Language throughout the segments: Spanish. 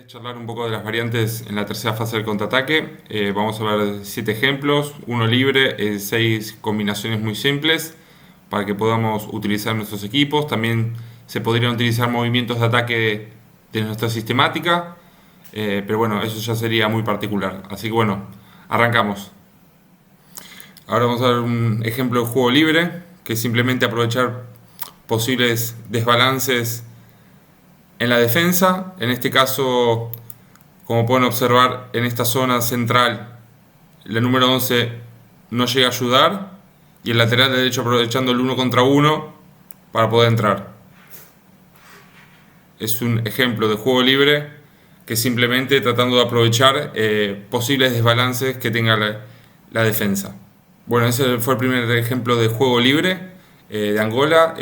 Charlar un poco de las variantes en la tercera fase del contraataque. Vamos a hablar de 7 ejemplos, uno libre, 6 combinaciones muy simples para que podamos utilizar nuestros equipos. También se podrían utilizar movimientos de ataque de nuestra sistemática, pero bueno, eso ya sería muy particular. Así que bueno, arrancamos. Ahora vamos a ver un ejemplo de juego libre, que es simplemente aprovechar posibles desbalances en la defensa. En este caso, como pueden observar, en esta zona central, la número 11 no llega a ayudar y el lateral derecho aprovechando el 1 contra 1 para poder entrar. Es un ejemplo de juego libre que simplemente tratando de aprovechar posibles desbalances que tenga la defensa. Bueno, ese fue el primer ejemplo de juego libre de Angola.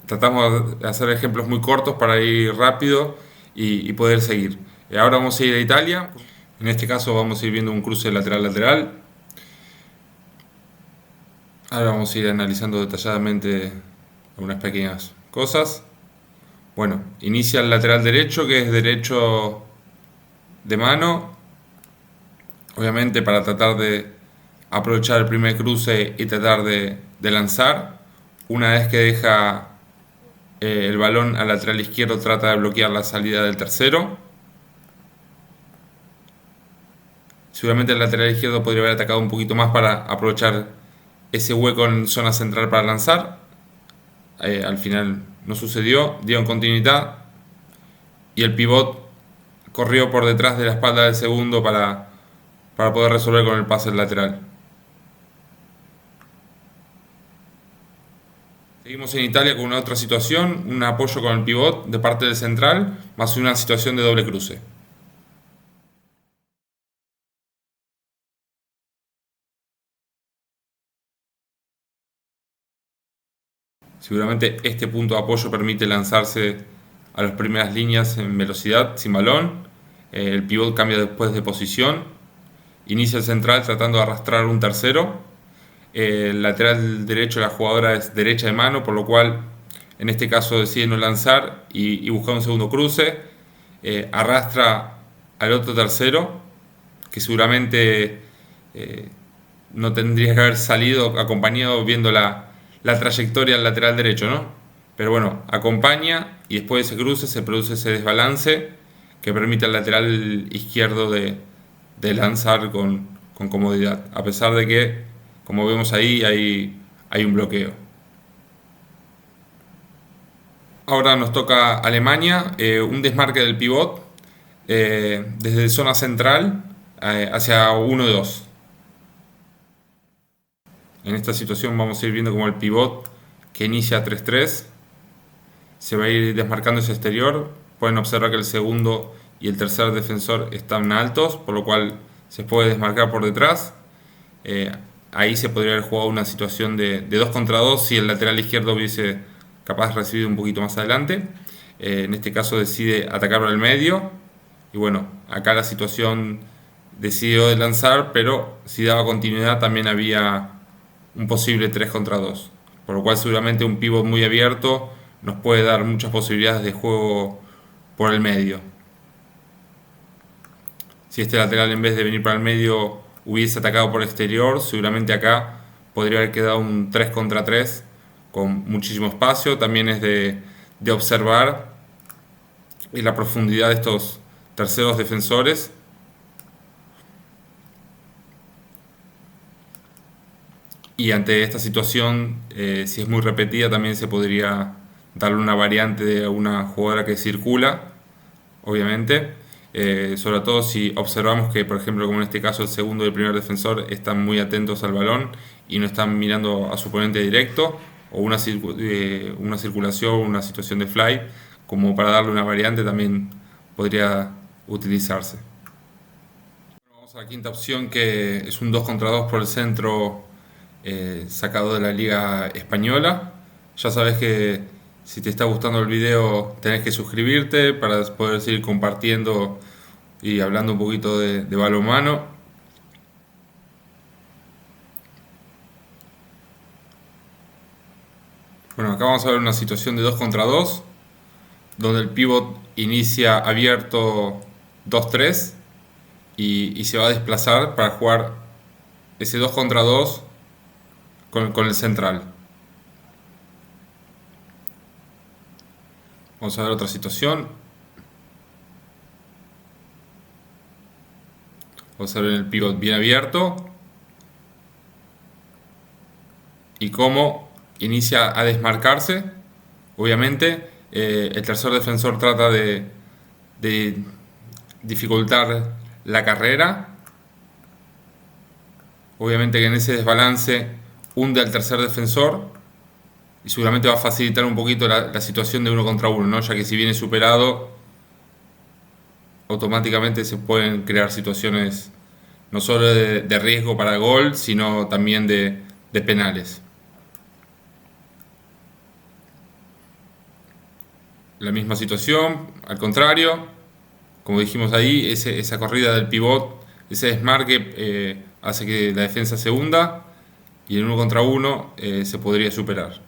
Tratamos de hacer ejemplos muy cortos para ir rápido y poder seguir. Ahora vamos a ir a Italia. En este caso vamos a ir viendo un cruce lateral-lateral. Ahora vamos a ir analizando detalladamente algunas pequeñas cosas. Bueno, inicia el lateral derecho, que es derecho de mano. Obviamente para tratar de aprovechar el primer cruce y tratar de lanzar. Una vez que deja el balón al lateral izquierdo, trata de bloquear la salida del tercero. Seguramente el lateral izquierdo podría haber atacado un poquito más para aprovechar ese hueco en zona central para lanzar. Al final no sucedió, dio en continuidad y el pivot corrió por detrás de la espalda del segundo para poder resolver con el pase lateral. Seguimos en Italia con una otra situación, un apoyo con el pivot de parte del central, más una situación de doble cruce. Seguramente este punto de apoyo permite lanzarse a las primeras líneas en velocidad, sin balón. El pivot cambia después de posición. Inicia el central tratando de arrastrar un tercero. El lateral derecho de la jugadora es derecha de mano, por lo cual en este caso decide no lanzar y buscar un segundo cruce. Arrastra al otro tercero, que seguramente no tendría que haber salido acompañado viendo la trayectoria del lateral derecho, ¿no? Pero bueno, acompaña y después de ese cruce se produce ese desbalance que permite al lateral izquierdo de lanzar con comodidad, a pesar de que, como vemos ahí, hay un bloqueo. Ahora nos toca Alemania, un desmarque del pivot desde zona central hacia 1-2. En esta situación vamos a ir viendo como el pivot que inicia 3-3 se va a ir desmarcando ese exterior. Pueden observar que el segundo y el tercer defensor están altos, por lo cual se puede desmarcar por detrás. Ahí se podría haber jugado una situación de 2 contra 2 si el lateral izquierdo hubiese capaz recibido un poquito más adelante. En este caso decide atacar por el medio y bueno, acá la situación decidió de lanzar, pero si daba continuidad también había un posible 3 contra 2, por lo cual seguramente un pivot muy abierto nos puede dar muchas posibilidades de juego por el medio. Si este lateral en vez de venir para el medio hubiese atacado por el exterior, seguramente acá podría haber quedado un 3 contra 3 con muchísimo espacio. También es de observar la profundidad de estos terceros defensores. Y ante esta situación, si es muy repetida, también se podría darle una variante de una jugadora que circula, obviamente. Sobre todo si observamos que, por ejemplo, como en este caso el segundo y el primer defensor están muy atentos al balón y no están mirando a su oponente directo, o una circulación, una situación de fly, como para darle una variante también podría utilizarse. Vamos a la quinta opción, que es un 2 contra 2 por el centro, sacado de la Liga Española. Ya sabes que si te está gustando el video tenés que suscribirte para poder seguir compartiendo y hablando un poquito de balonmano. Bueno, acá vamos a ver una situación de 2 contra 2 donde el pivot inicia abierto 2-3 y se va a desplazar para jugar ese 2 contra 2 con el central. Vamos a ver otra situación. Vamos a ver el pivot bien abierto y cómo inicia a desmarcarse. Obviamente el tercer defensor trata de dificultar la carrera. Obviamente que en ese desbalance hunde al tercer defensor y seguramente va a facilitar un poquito la situación de 1 contra 1, ¿no? Ya que si viene superado, automáticamente se pueden crear situaciones no solo de riesgo para gol, sino también de penales. La misma situación, al contrario, como dijimos ahí, esa corrida del pivot, ese desmarque hace que la defensa se hunda y en 1 contra 1 se podría superar.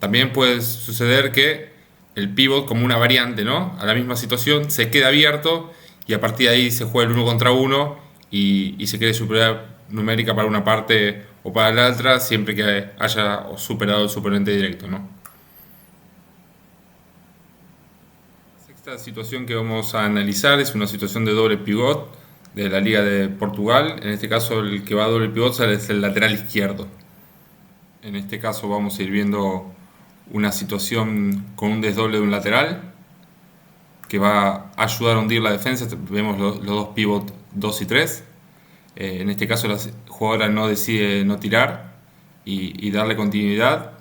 También puede suceder que el pivot, como una variante, ¿no?, a la misma situación, se queda abierto y a partir de ahí se juega el 1 contra 1 y se quiere superar numérica para una parte o para la otra, siempre que haya superado el suplente directo, ¿no? La sexta situación que vamos a analizar es una situación de doble pivot de la Liga de Portugal. En este caso, el que va a doble pivot es el lateral izquierdo. En este caso vamos a ir viendo una situación con un desdoble de un lateral que va a ayudar a hundir la defensa. Vemos los dos pivot 2 y 3. En este caso la jugadora no decide no tirar y darle continuidad.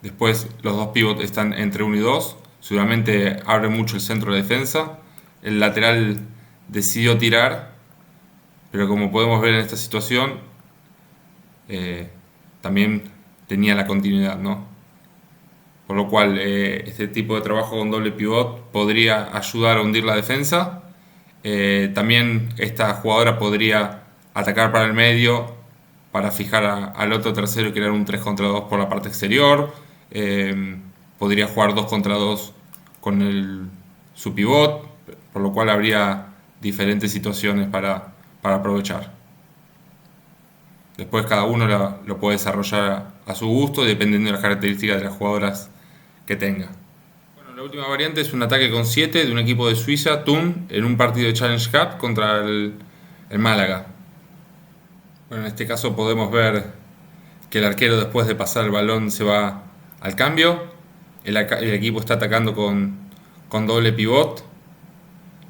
Después los dos pivot están entre 1 y 2. Seguramente abre mucho el centro de defensa. El lateral decidió tirar, pero como podemos ver en esta situación, también tenía la continuidad, ¿no? Por lo cual este tipo de trabajo con doble pivot podría ayudar a hundir la defensa. También esta jugadora podría atacar para el medio para fijar al otro tercero y crear un 3 contra 2 por la parte exterior. Podría jugar 2 contra 2 con su pivot, por lo cual habría diferentes situaciones para aprovechar. Después cada uno lo puede desarrollar a su gusto, dependiendo de las características de las jugadoras que tenga. Bueno, la última variante es un ataque con 7 de un equipo de Suiza, Thun, en un partido de Challenge Cup contra el Málaga. Bueno, en este caso podemos ver que el arquero, después de pasar el balón, se va al cambio. El equipo está atacando con doble pivot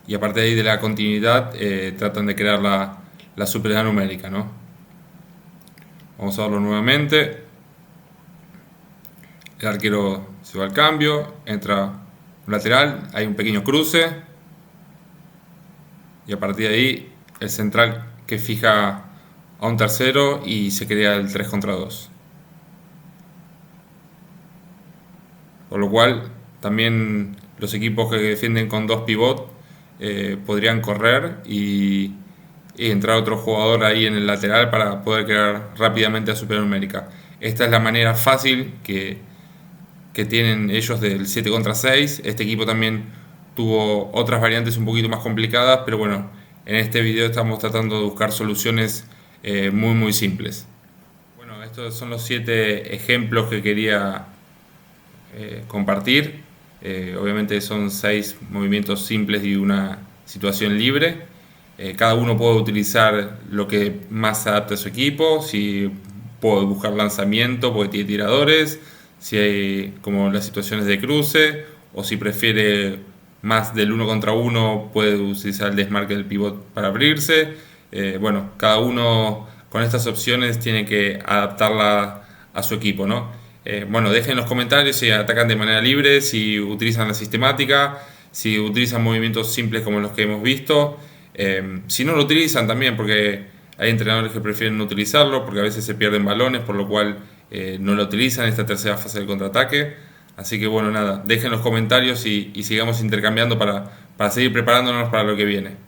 y a partir de ahí de la continuidad tratan de crear la superioridad numérica, ¿no? Vamos a verlo nuevamente. El arquero se va al cambio, entra un lateral, hay un pequeño cruce y a partir de ahí el central que fija a un tercero y se crea el 3 contra 2. Por lo cual también los equipos que defienden con 2 pivot podrían correr y entrar otro jugador ahí en el lateral para poder crear rápidamente a superioridad numérica. Esta es la manera fácil que tienen ellos del 7 contra 6. Este equipo también tuvo otras variantes un poquito más complicadas, pero bueno, en este video estamos tratando de buscar soluciones muy simples. Bueno, estos son los 7 ejemplos que quería compartir. Obviamente son 6 movimientos simples y una situación libre. Cada uno puede utilizar lo que más se adapte a su equipo. Si puede buscar lanzamiento porque tiene tiradores, si hay como las situaciones de cruce, o si prefiere más del 1 contra 1 puede utilizar el desmarque del pivot para abrirse. Bueno, cada uno con estas opciones tiene que adaptarla a su equipo, ¿no? Bueno, dejen en los comentarios si atacan de manera libre, si utilizan la sistemática, si utilizan movimientos simples como los que hemos visto. Si no lo utilizan también, porque hay entrenadores que prefieren no utilizarlo porque a veces se pierden balones, por lo cual no lo utilizan en esta tercera fase del contraataque. Así que bueno, nada, dejen los comentarios y sigamos intercambiando para seguir preparándonos para lo que viene.